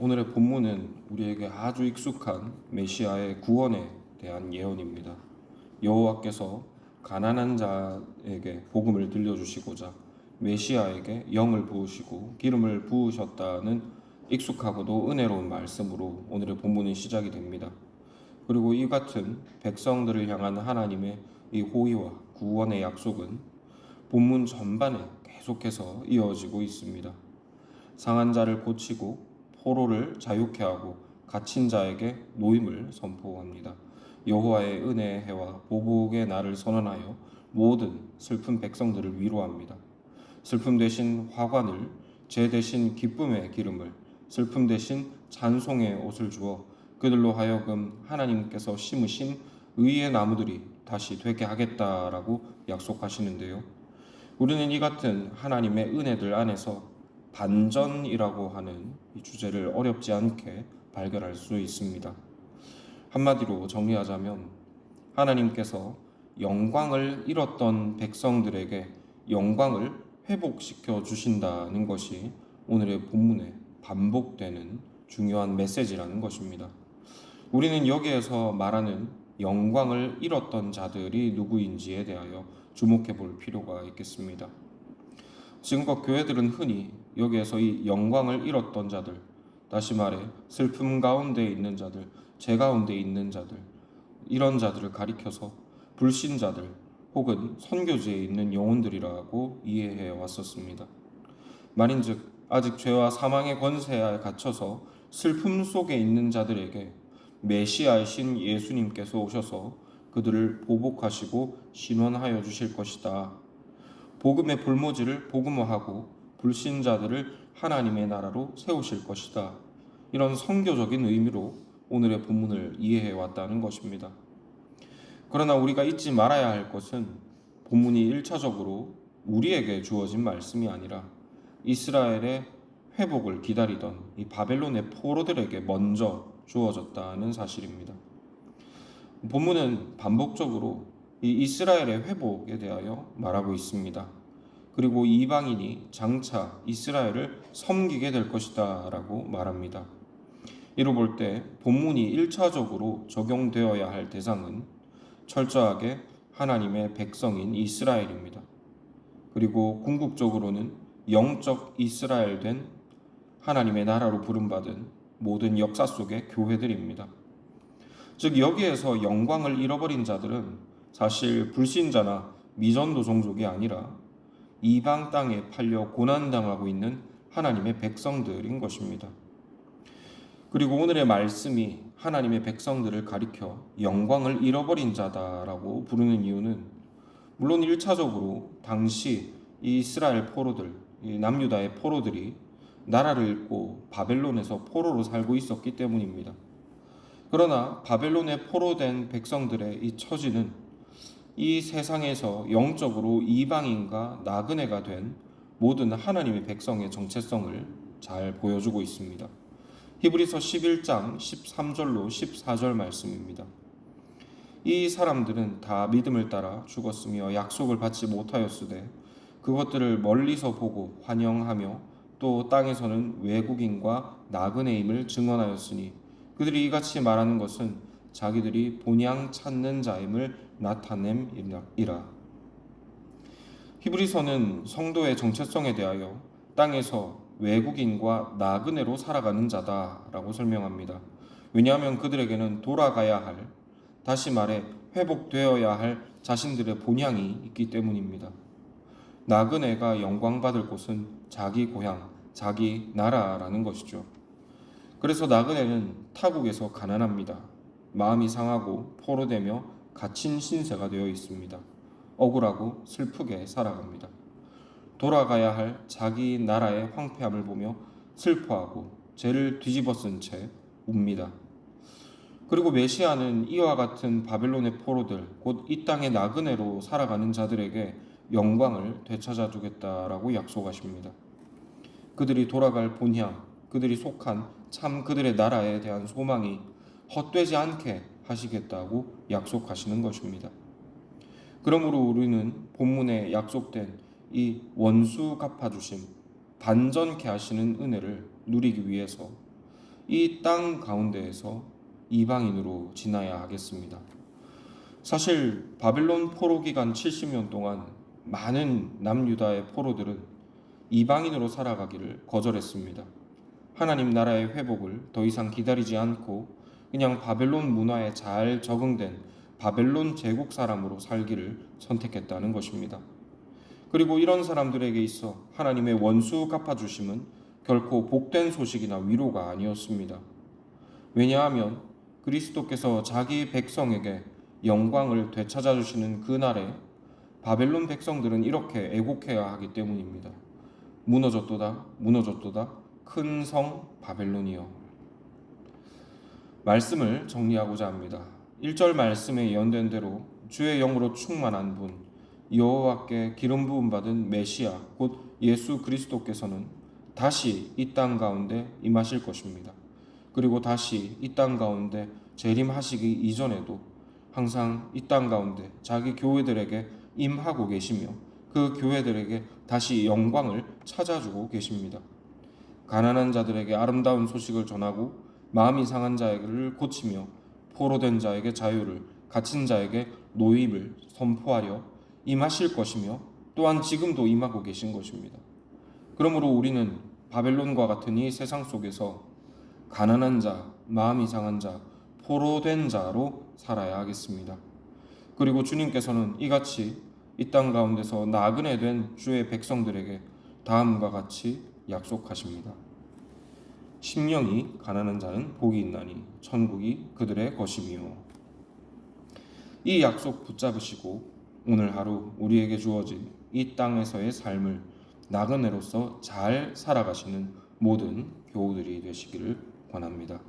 오늘의 본문은 우리에게 아주 익숙한 메시아의 구원에 대한 예언입니다. 여호와께서 가난한 자에게 복음을 들려주시고자 메시아에게 영을 부으시고 기름을 부으셨다는 익숙하고도 은혜로운 말씀으로 오늘의 본문이 시작이 됩니다. 그리고 이 같은 백성들을 향한 하나님의 이 호의와 구원의 약속은 본문 전반에 계속해서 이어지고 있습니다. 상한 자를 고치고 포로를 자유케 하고 갇힌 자에게 노임을 선포합니다. 여호와의 은혜의 해와 보복의 날을 선언하여 모든 슬픈 백성들을 위로합니다. 슬픔 대신 화관을, 제 대신 기쁨의 기름을, 슬픔 대신 찬송의 옷을 주어 그들로 하여금 하나님께서 심으신 의의 나무들이 다시 되게 하겠다라고 약속하시는데요. 우리는 이 같은 하나님의 은혜들 안에서 반전이라고 하는 이 주제를 어렵지 않게 발견할 수 있습니다. 한마디로 정리하자면 하나님께서 영광을 잃었던 백성들에게 영광을 회복시켜 주신다는 것이 오늘의 본문에 반복되는 중요한 메시지라는 것입니다. 우리는 여기에서 말하는 영광을 잃었던 자들이 누구인지에 대하여 주목해 볼 필요가 있겠습니다. 지금껏 교회들은 흔히 여기에서 이 영광을 잃었던 자들, 다시 말해 슬픔 가운데 있는 자들, 죄 가운데 있는 자들, 이런 자들을 가리켜서 불신자들 혹은 선교지에 있는 영혼들이라고 이해해 왔었습니다. 말인즉 아직 죄와 사망의 권세에 갇혀서 슬픔 속에 있는 자들에게 메시아이신 예수님께서 오셔서 그들을 보복하시고 신원하여 주실 것이다. 복음의 볼모지를 복음화하고 불신자들을 하나님의 나라로 세우실 것이다. 이런 선교적인 의미로 오늘의 본문을 이해해 왔다는 것입니다. 그러나 우리가 잊지 말아야 할 것은 본문이 1차적으로 우리에게 주어진 말씀이 아니라 이스라엘의 회복을 기다리던 이 바벨론의 포로들에게 먼저 주어졌다는 사실입니다. 본문은 반복적으로 이 이스라엘의 회복에 대하여 말하고 있습니다. 그리고 이방인이 장차 이스라엘을 섬기게 될 것이다 라고 말합니다. 이로 볼 때 본문이 1차적으로 적용되어야 할 대상은 철저하게 하나님의 백성인 이스라엘입니다. 그리고 궁극적으로는 영적 이스라엘 된 하나님의 나라로 부름받은 모든 역사 속의 교회들입니다. 즉 여기에서 영광을 잃어버린 자들은 사실 불신자나 미전도 종족이 아니라 이방 땅에 팔려 고난당하고 있는 하나님의 백성들인 것입니다. 그리고 오늘의 말씀이 하나님의 백성들을 가리켜 영광을 잃어버린 자다라고 부르는 이유는 물론 1차적으로 당시 이스라엘 포로들, 남유다의 포로들이 나라를 잃고 바벨론에서 포로로 살고 있었기 때문입니다. 그러나 바벨론에 포로된 백성들의 이 처지는 이 세상에서 영적으로 이방인과 나그네가 된 모든 하나님의 백성의 정체성을 잘 보여주고 있습니다. 히브리서 11장 13절로 14절 말씀입니다. 이 사람들은 다 믿음을 따라 죽었으며 약속을 받지 못하였으되 그것들을 멀리서 보고 환영하며 또 땅에서는 외국인과 나그네임을 증언하였으니 그들이 이같이 말하는 것은 자기들이 본향 찾는 자임을 나타냄이라. 히브리서는 성도의 정체성에 대하여 땅에서 외국인과 나그네로 살아가는 자다라고 설명합니다. 왜냐하면 그들에게는 돌아가야 할, 다시 말해 회복되어야 할 자신들의 본향이 있기 때문입니다. 나그네가 영광받을 곳은 자기 고향, 자기 나라라는 것이죠. 그래서 나그네는 타국에서 가난합니다. 마음이 상하고 포로되며 갇힌 신세가 되어 있습니다. 억울하고 슬프게 살아갑니다. 돌아가야 할 자기 나라의 황폐함을 보며 슬퍼하고 죄를 뒤집어쓴 채 웁니다. 그리고 메시아는 이와 같은 바벨론의 포로들, 곧 이 땅의 나그네로 살아가는 자들에게 영광을 되찾아 주겠다라고 약속하십니다. 그들이 돌아갈 본향, 그들이 속한 참 그들의 나라에 대한 소망이 헛되지 않게 하시겠다고 약속하시는 것입니다. 그러므로 우리는 본문에 약속된 이 원수 갚아주심, 반전케 하시는 은혜를 누리기 위해서 이 땅 가운데에서 이방인으로 지나야 하겠습니다. 사실 바벨론 포로 기간 70년 동안 많은 남유다의 포로들은 이방인으로 살아가기를 거절했습니다. 하나님 나라의 회복을 더 이상 기다리지 않고 그냥 바벨론 문화에 잘 적응된 바벨론 제국 사람으로 살기를 선택했다는 것입니다. 그리고 이런 사람들에게 있어 하나님의 원수 갚아주심은 결코 복된 소식이나 위로가 아니었습니다. 왜냐하면 그리스도께서 자기 백성에게 영광을 되찾아 주시는 그날에 바벨론 백성들은 이렇게 애곡해야 하기 때문입니다. 무너졌도다, 무너졌도다, 큰 성 바벨론이여. 말씀을 정리하고자 합니다. 1절 말씀에 예언된 대로 주의 영으로 충만한 분, 여호와께 기름 부음 받은 메시아 곧 예수 그리스도께서는 다시 이 땅 가운데 임하실 것입니다. 그리고 다시 이 땅 가운데 재림하시기 이전에도 항상 이 땅 가운데 자기 교회들에게 임하고 계시며 그 교회들에게 다시 영광을 찾아주고 계십니다. 가난한 자들에게 아름다운 소식을 전하고 마음이 상한 자를 고치며 포로된 자에게 자유를, 갇힌 자에게 노임을 선포하려 임하실 것이며 또한 지금도 임하고 계신 것입니다. 그러므로 우리는 바벨론과 같은 이 세상 속에서 가난한 자, 마음이 상한 자, 포로된 자로 살아야 하겠습니다. 그리고 주님께서는 이같이 이 땅 가운데서 나그네 된 주의 백성들에게 다음과 같이 약속하십니다. 심령이 가난한 자는 복이 있나니 천국이 그들의 것이며. 이 약속 붙잡으시고 오늘 하루 우리에게 주어진 이 땅에서의 삶을 나그네로서 잘 살아가시는 모든 교우들이 되시기를 권합니다.